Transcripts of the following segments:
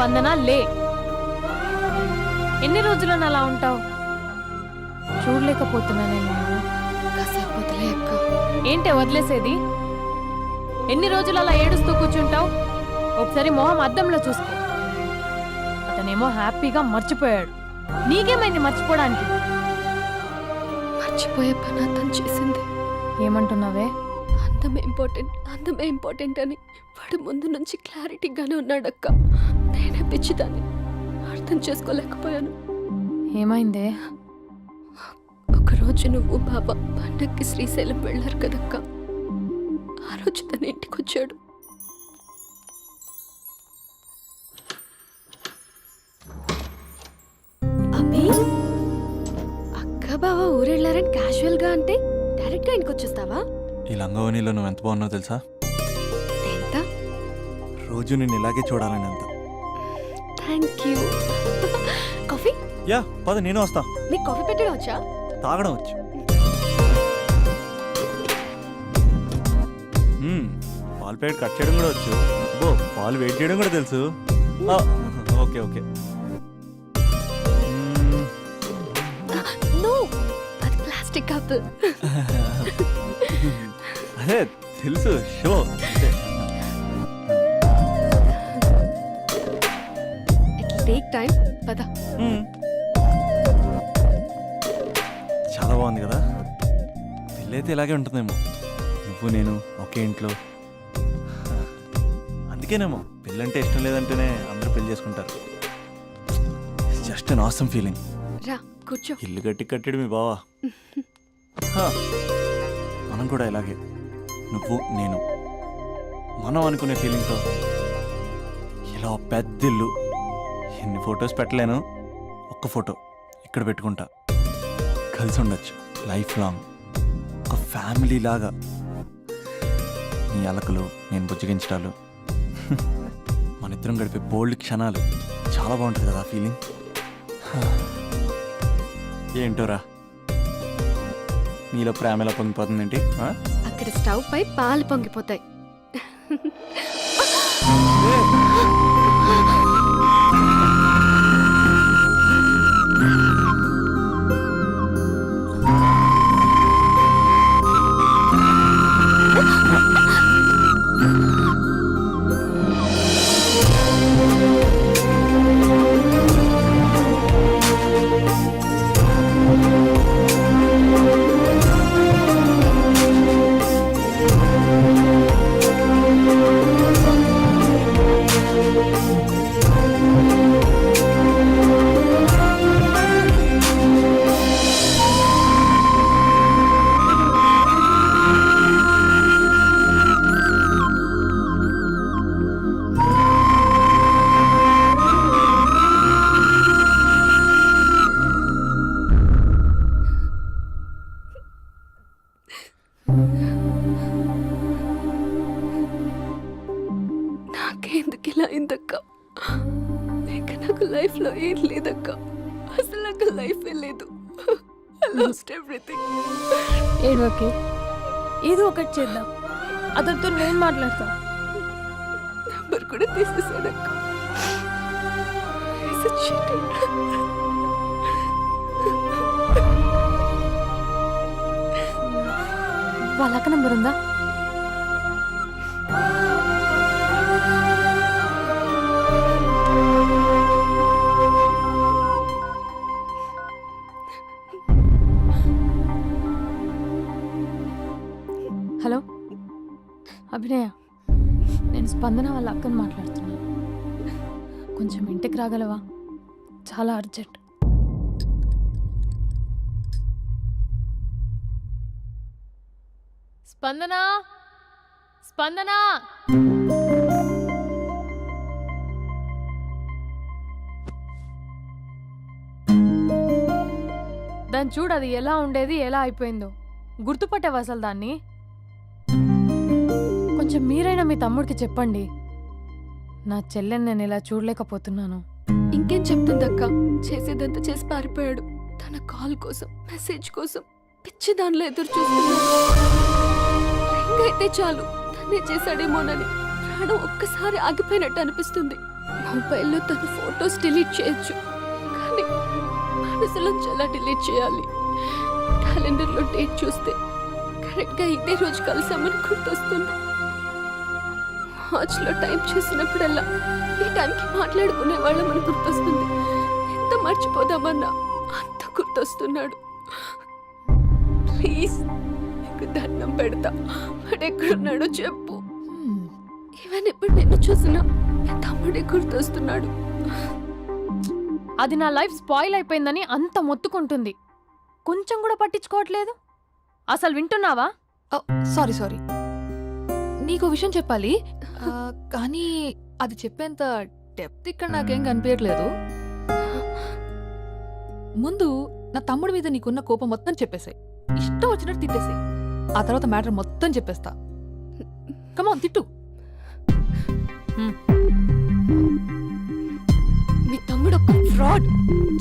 స్పందన లే. ఎన్ని రోజులను అలా ఉంటావు? చూడలేకపోతున్నానేమో. కాసేపు వదిలే అక్క. ఏంటే వదిలేసేది? ఎన్ని రోజులు అలా ఏడుస్తూ కూర్చుంటావు? ఒకసారి మొహం అద్దంలో చూసుకో. అతనేమో హ్యాపీగా మర్చిపోయాడు. నీకేమైంది మర్చిపోవడానికి? మర్చిపోయే పని అతను చేసింది. ఏమంటున్నావే? అందమే ఇంపార్టెంట్ అని వాడు ముందు నుంచి క్లారిటీగానే ఉన్నాడక్క. నేనే పిచ్చిదాన్ని అర్థం చేసుకోలేకపోయాను. ఏమైందే? ఒకరోజు నువ్వు బాబా పండక్కి శ్రీశైలం వెళ్ళారు కదక్క. ఆ రోజు తన ఇంటికి వచ్చాడు. అబ్బి, అక్క బావ ఊరెళ్ళారని క్యాజువల్ గా అంటే డైరెక్ట్ గా ఇంటికి వచ్చేస్తావా? ఈ లంగవనిలో నువ్వు ఎంత బాగున్నావు తెలుసా? ఎంత? రోజు నేను ఇలాగే చూడాలని అంత. Thank you. కాఫీ? యా పద, నేను వస్తా. నీకు కాఫీ పెట్టడం వచ్చా? తాగడం వచ్చు. పాలు ప్యాకెట్ కట్ చేయడం కూడా వచ్చు. బో పాలు వెయిట్ చేయడం కూడా తెలుసు. Okay okay. నో, అది ప్లాస్టిక్ కప్. అదే తెలుసు, షో. It take time. పద. చాలా బాగుంది కదా. పెళ్ళైతే ఇలాగే ఉంటుందేమో, నువ్వు నేను ఒకే ఇంట్లో. అందుకేనేమో పెళ్ళంటే ఇష్టం లేదంటేనే అందరూ పెళ్లి చేసుకుంటారు. Just an awesome feeling. రా కూర్చో. ఇల్లు కట్టాడు మీ బావా. మనం కూడా ఇలాగే, నువ్వు నేను మనం అనుకునే ఫీలింగ్తో ఇలా పెద్ద ఇల్లు. ఎన్ని ఫొటోస్ పెట్టలేను, ఒక్క ఫోటో ఇక్కడ పెట్టుకుంటా. కలిసి ఉండొచ్చు లైఫ్ లాంగ్, ఒక ఫ్యామిలీ లాగా. నీ అలకలు, నేను బుజ్జగించడాలు, మన ఇద్దరం గడిపే బోల్డ్ క్షణాలు. చాలా బాగుంటుంది కదా ఆ ఫీలింగ్. ఏంటోరా నీలో ప్రేమ ఎలా పొంగిపోతుందేంటి? అక్కడ స్టవ్ పై పాలు పొంగిపోతాయి. నాకెందుకు ఇలా అయిందక్క? ఇక నాకు లైఫ్ లో ఏం లేదక్క. అసలు నాకు లైఫే లేదు. I lost everything. ఏడవకే, ఏదో ఒకటి చేద్దాం. అతనితో నేను మాట్లాడతా. నంబర్ కూడా తీసేసాడక్క. He's a cheater. వాళ్ళ అక్క నంబర్ ఉందా? హలో అభినయ, నేను స్పందన వాళ్ళ అక్కని మాట్లాడుతున్నాను. కొంచెం ఇంటికి రాగలవా? చాలా అర్జెంట్. స్పందన, స్పందన. దాన్ని చూడు, అది ఎలా ఉండేది ఎలా అయిపోయిందో. గుర్తుపట్టావు అసలు దాన్ని? కొంచెం మీరైనా మీ తమ్ముడికి చెప్పండి. నా చెల్లెని నేను ఇలా చూడలేకపోతున్నాను. ఇంకేం చెప్తుందక్క? చేసేదంతా చేసి పారిపోయాడు. తన కాల్ కోసం, మెసేజ్ కోసం పిచ్చి దానిలో ఎదురు చూస్తున్నాడు. రింగ్ అయితే చాలు తనే చేశాడేమోనని ప్రాణం ఒక్కసారి ఆగిపోయినట్టు అనిపిస్తుంది. మొబైల్లో తన ఫొటోస్ డిలీట్ చేయొచ్చు, కానీ మనసులోంచి ఎలా డిలీట్ చేయాలి? క్యాలెండర్లో డేట్ చూస్తే కరెక్ట్గా ఇదే రోజు కలిసామని గుర్తొస్తుంది. వాచ్లో టైం చూసినప్పుడల్లా ఈ టైంకి మాట్లాడుకునే వాళ్ళమని గుర్తొస్తుంది. ఎంత మర్చిపోదామన్నా అంత గుర్తొస్తున్నాడు. ప్లీజ్ నీకు దండం పెడతా, వాడు ఎక్కడున్నాడో చెప్పు. ఈవెన్ ఇప్పుడు నిన్ను చూసినా నా తమ్ముడే గుర్తొస్తున్నాడు. అది నా లైఫ్ స్పాయిల్ అయిపోయిందని అంత మొత్తుకుంటుంది, కొంచెం కూడా పట్టించుకోవట్లేదు. అసలు వింటున్నావా? సారీ నీకు విషయం చెప్పాలి, కానీ అది చెప్పేంత డెప్త్ ఇక్కడ నాకేం కనిపించట్లేదు. ముందు నా తమ్ముడి మీద నీకున్న కోపం మొత్తం చెప్పేసాయి, ఇష్టం వచ్చినట్టు తిట్టేసాయి. ఆ తర్వాత మ్యాటర్ మొత్తం చెప్పేస్తా. కమాన్ తిట్టు. మీ తమ్ముడు ఒక ఫ్రాడ్,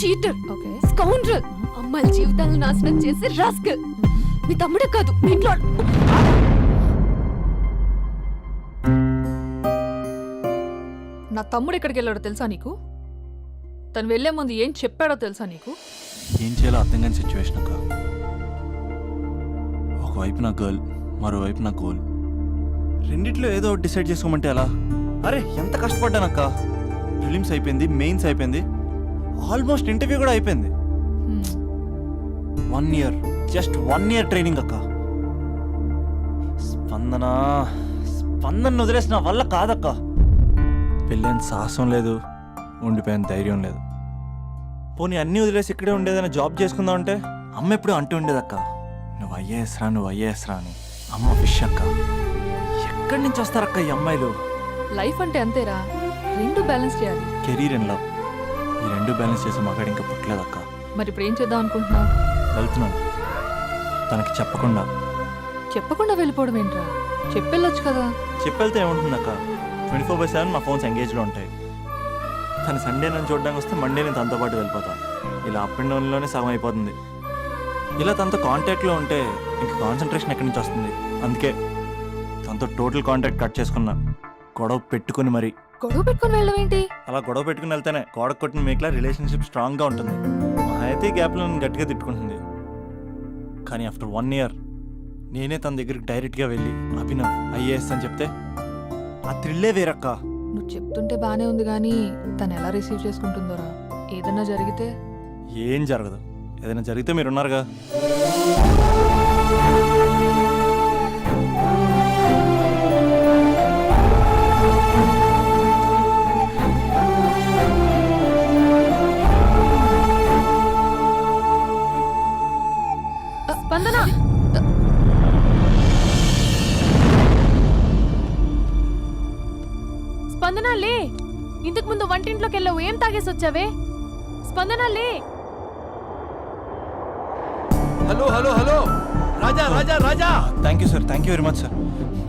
చీటర్, ఓకే స్కౌండ్రల్, అమ్మాయిల జీవితాలను నాశనం చేసే రాస్కల్. మీ తమ్ముడే కాదు, మీ ఇంట్లో నా తమ్ముడు ఎక్కడికి వెళ్ళాడో తెలుసా నీకు? తను వెళ్లే ముందు ఏం చెప్పాడో తెలుసా నీకు? ఏం చేయాలో అర్థం కాని సిచ్యువేషన్ అక్క. ఒకవైపు నా గర్ల్, మరోవైపు నా గోల్. రెండిట్లో ఏదో ఒకటి డిసైడ్ చేసుకోమంటే ఎలా? అరే ఎంత కష్టపడ్డానక్క. ప్రిలిమ్స్ అయిపోయింది, మెయిన్స్ అయిపోయింది, ఆల్మోస్ట్ ఇంటర్వ్యూ కూడా అయిపోయింది. 1 year, జస్ట్ 1 year ట్రైనింగ్ అక్క. స్పందన వదిలేసిన వల్ల కాదక్క. పెళ్ళైన సాహసం లేదు, ఉండిపోయిన ధైర్యం లేదు. పోనీ అన్నీ వదిలేసి ఇక్కడే ఉండేదైనా జాబ్ చేసుకుందాం అంటే అమ్మ ఎప్పుడు అంటూ ఉండేదక్క, నువ్వు ఐఏఎస్ రా అని. అమ్మ ఫిష్ అక్క. ఎక్కడి నుంచి వస్తారక్క ఈ అమ్మాయిలు? లైఫ్ అంటే అంతేరా, రెండు బ్యాలెన్స్ చేయాలి. కెరీర్ అండ్ లవ్, ఈ రెండు బ్యాలెన్స్ చేసే మగాడు ఇంకా పుట్టలేదక్క. మరి ఇప్పుడు ఏం చేద్దాం అనుకుంటున్నావు? వెళ్తున్నాను, తనకి చెప్పకుండా వెళ్ళిపోవడం ఏంట్రా? చెప్పెళ్ళొచ్చు కదా. చెప్పెళ్తే ఏముంటుందక్క, 24/7 మా ఫోన్స్ ఎంగేజ్లో ఉంటాయి. తను సండే నన్ను చూడడానికి వస్తే మండే నేను తనతో పాటు వెళ్ళిపోతాను. ఇలా అప్ అండ్ డౌన్లోనే సగం అయిపోతుంది. ఇలా తనతో కాంటాక్ట్లో ఉంటే ఇంకా కాన్సన్ట్రేషన్ ఎక్కడి నుంచి వస్తుంది? అందుకే తనతో టోటల్ కాంటాక్ట్ కట్ చేసుకున్నా, గొడవ పెట్టుకుని మరి. గొడవ పెట్టుకుని వెళ్ళడం ఏంటి? అలా గొడవ పెట్టుకుని వెళ్తేనే గోడకు కొట్టిన మీకులా రిలేషన్షిప్ స్ట్రాంగ్గా ఉంటుంది. మా అయితే గ్యాప్లో నన్ను గట్టిగా తిట్టుకుంటుంది. కానీ ఆఫ్టర్ 1 year నేనే తన దగ్గరికి డైరెక్ట్గా వెళ్ళి అభినవ్ ఐఏఎస్ అని చెప్తే ఆ థ్రిల్లే వేరక్క. నువ్వు చెప్తుంటే బానే ఉంది, కానీ తను ఎలా రిసీవ్ చేసుకుంటుందోరా? ఏదన్నా జరిగితే? ఏం జరగదు, ఏదైనా జరిగితే మీరున్నారుగా. స్పందన, స్పందన లే. ఇంతకు ముందు వంటింట్లోకి వెళ్ళావు, ఏం తాగేసి వచ్చావే? స్పందన లే. Hello Raja. Thank you sir, thank you very much sir.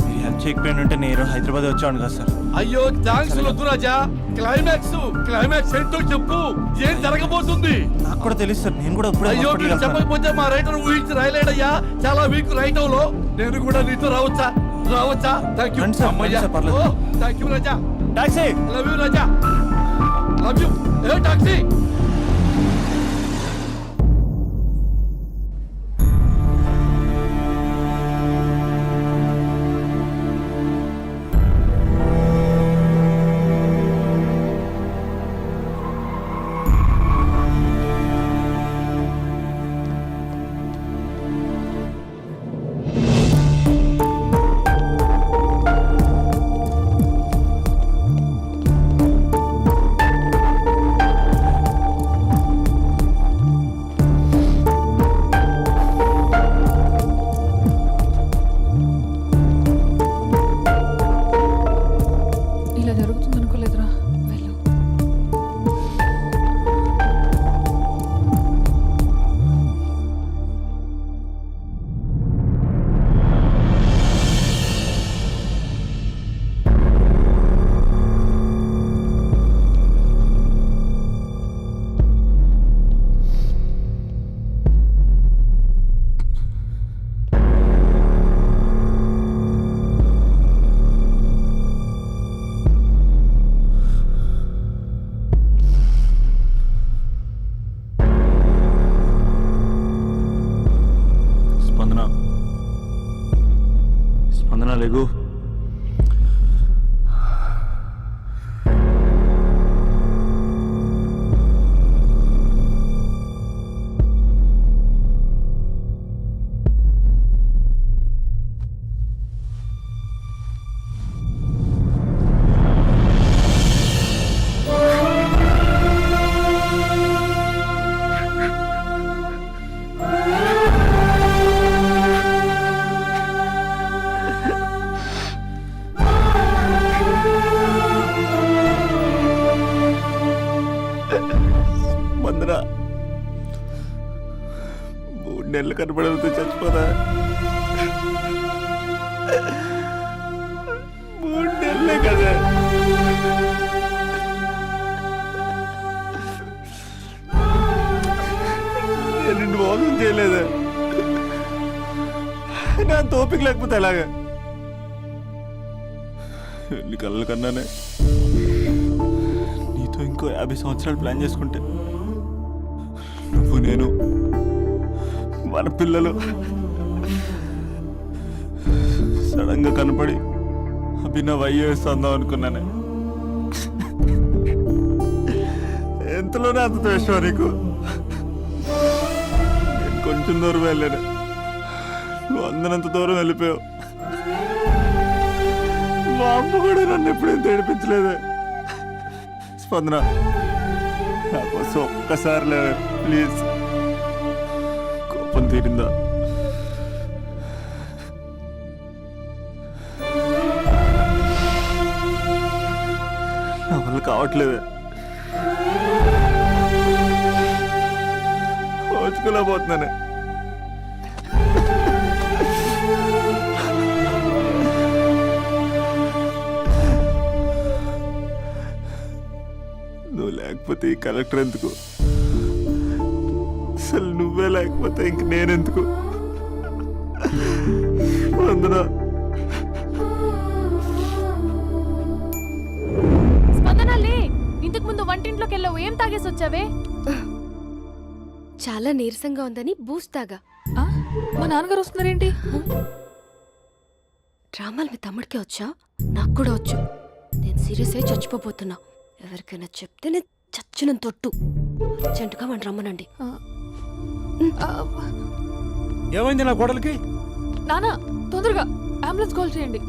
మీరు హెల్ప్ చేయకపోయిన ఉంటే నేను హైదరాబాద్ వచ్చాను కదా సార్. అయ్యో థ్యాంక్స్ వద్దు రాజా. క్లైమాక్స్ ఏంటో చెప్పు, ఏం జరగబోతుంది? నాకు కూడా తెలుసు సార్, నేను కూడా ఇప్పుడే అయ్యో hospital మీరు వెళ్తున్నాను. చెప్పకపోతే మా రైటర్ ఊహించి రాయలేడయ్యా. చాలా వీక్ రైటంలో నేను కూడా నీతో రావచ్చా? థ్యాంక్ యూ రండి సార్, రండి సార్, పర్లేదు. Thank you Raja. Taxi. Love you Raja, love you. A taxi. స్పందన స్పందన లేగు. స్పందన 3 నెలలు కనపడవుతూ చచ్చిపోదా? 3 నెలలే కదా. నేను నిన్ను మోసం చేయలేదా? నా తోపిక లేకపోతే ఎలాగా? ఎన్ని కళ్ళు కన్నానే. నీతో ఇంకో 50 సంవత్సరాలు ప్లాన్ చేసుకుంటే నువ్వు నేను మన పిల్లలు సడన్ గా కనపడి అభినవ్ ఐఏఎస్ అందాం అనుకున్నానే. ఎంతలోనే అంత ద్వేషం నీకు. నేను కొంచెం దూరం వెళ్ళాను, నువ్వు అందనంత దూరం వెళ్ళిపోయావు. మా అమ్మ కూడా నన్ను ఎప్పుడేం ఏడిపించలేదే. స్పందన, నా కోసం ఒక్కసారి లేవే ప్లీజ్. కోపం తీరిందా? నా వల్ల కావట్లేదే. ఓచుకోలేకపోతున్నానే. నువ్వు లేకపోతే ఈ కలెక్టర్ ఎందుకు? అసలు నువ్వే లేకపోతే ఇంక నేనెందుకు? వందనా. స్పందన లే, ఇంతకు ముందు వంటింట్లోకి వెళ్ళావు, ఏం తాగేసి వచ్చావే? చాలా నీరసంగా ఉందని బూస్ట్ తాగా. ఆ? మా నాన్నగారు వస్తున్నారేంటి? డ్రామాలు మీ తమ్ముడికే వచ్చా? నాకు కూడా వచ్చు. నేను సీరియస్ అయి చచ్చిపోతున్నా. ఎవరికైనా చెప్తే నేను చచ్చిన తొట్టు. అర్జెంటుగా మన రమ్మనండి. ఏమైంది నా కోడలికి? నాన్న, తొందరగా అంబులెన్స్ కాల్ చేయండి.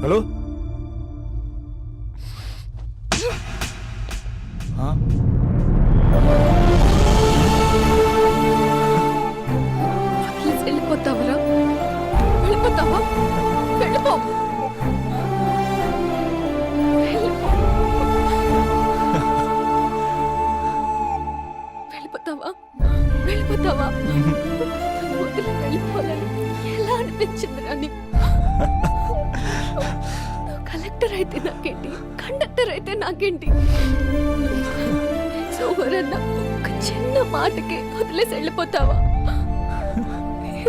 హలో, ప్లీజ్ వెళ్ళిపోతావరా? వెళ్ళిపోతావా? వెళ్ళిపో. వెళ్ళిపోతావా? వెళ్ళిపోతావా? వదిలి వెళ్ళిపోవాలని ఎలా అనిపించిందిరా నీకు? నువ్వు కలెక్టర్ అయితే నాకేంటి, కండక్టర్ అయితే నాకేంటి? సోమరన్న ఒక చిన్న మాటకి వదిలేసి వెళ్ళిపోతావా?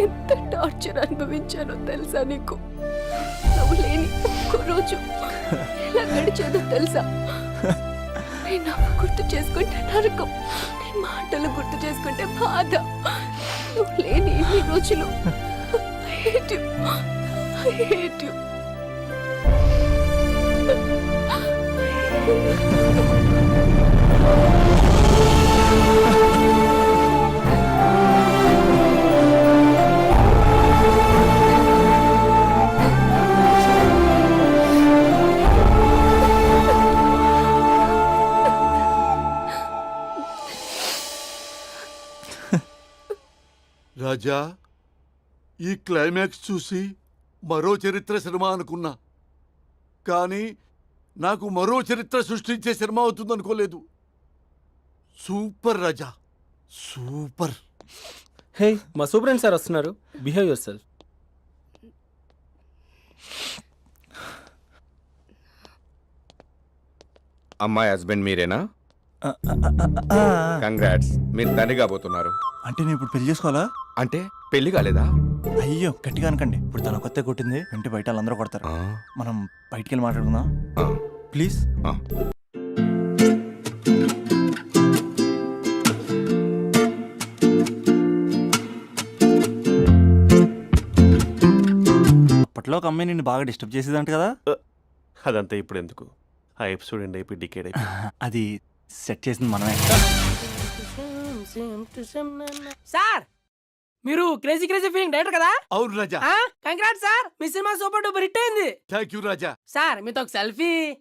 ఎంత టార్చర్ అనుభవించానో తెలుసా నీకు? నువ్వు లేని ఒక్క రోజు ఎలా గడిచేదో తెలుసా? నీ నవ్వు గుర్తు చేసుకుంటే నరకం, నీ మాటలు గుర్తు చేసుకుంటే బాధ. నువ్వు లేని ఇన్ని రోజులు I hate you. I hate you. రాజా, ఈ క్లైమాక్స్ చూసి మరో చరిత్ర సినిమా అనుకున్నా, కానీ నాకు మరో చరిత్ర సృష్టించే సినిమా అవుతుందనుకోలేదు. సూపర్ రాజా, సూపర్. హే, మా సూపరెంట్ సార్ వస్తున్నారు. Behave your self. అమ్మాయి హస్బెండ్ మీరేనా? కంగ్రాట్స్, మీరు తండ్రి కాబోతున్నారు. అంటే నేను ఇప్పుడు పెళ్లి చేసుకోవాలా? అంటే పెళ్లి కాలేదా? అయ్యో గట్టిగా అనకండి. ఇప్పుడు తన కొత్త కొట్టింది వెంట బయట వాళ్ళందరూ కొడతారు. మనం బయటికి వెళ్ళి మాట్లాడుకుందాం ప్లీజ్. ఒక అమ్మాయి నిన్ను బాగా డిస్టర్బ్ చేసేదంట కదా అదంతా ఇప్పుడు ఎందుకు? ఆ ఎపిసోడ్ ఎండ్ అయిపోయి డికేడ్ అయిపోయి అది సెట్ చేసింది మనమే. సార్ మీరు క్రేజీ క్రేజీ ఫీలింగ్ డైరెక్టర్ కదా? అవును రాజా. కంగ్రాట్స్ సార్, మీ సినిమా సూపర్ డూపర్ హిట్ అయింది. Thank you Raja. సార్ మీతో ఒక సెల్ఫీ.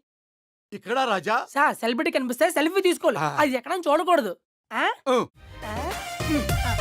ఇక్కడ రాజా. సార్ సెలబ్రిటీ కనిపిస్తే సెల్ఫీ తీసుకోవాలి, ఆ. అది ఎక్కడ చూడకూడదు. ఆ? ఓ. ఆ?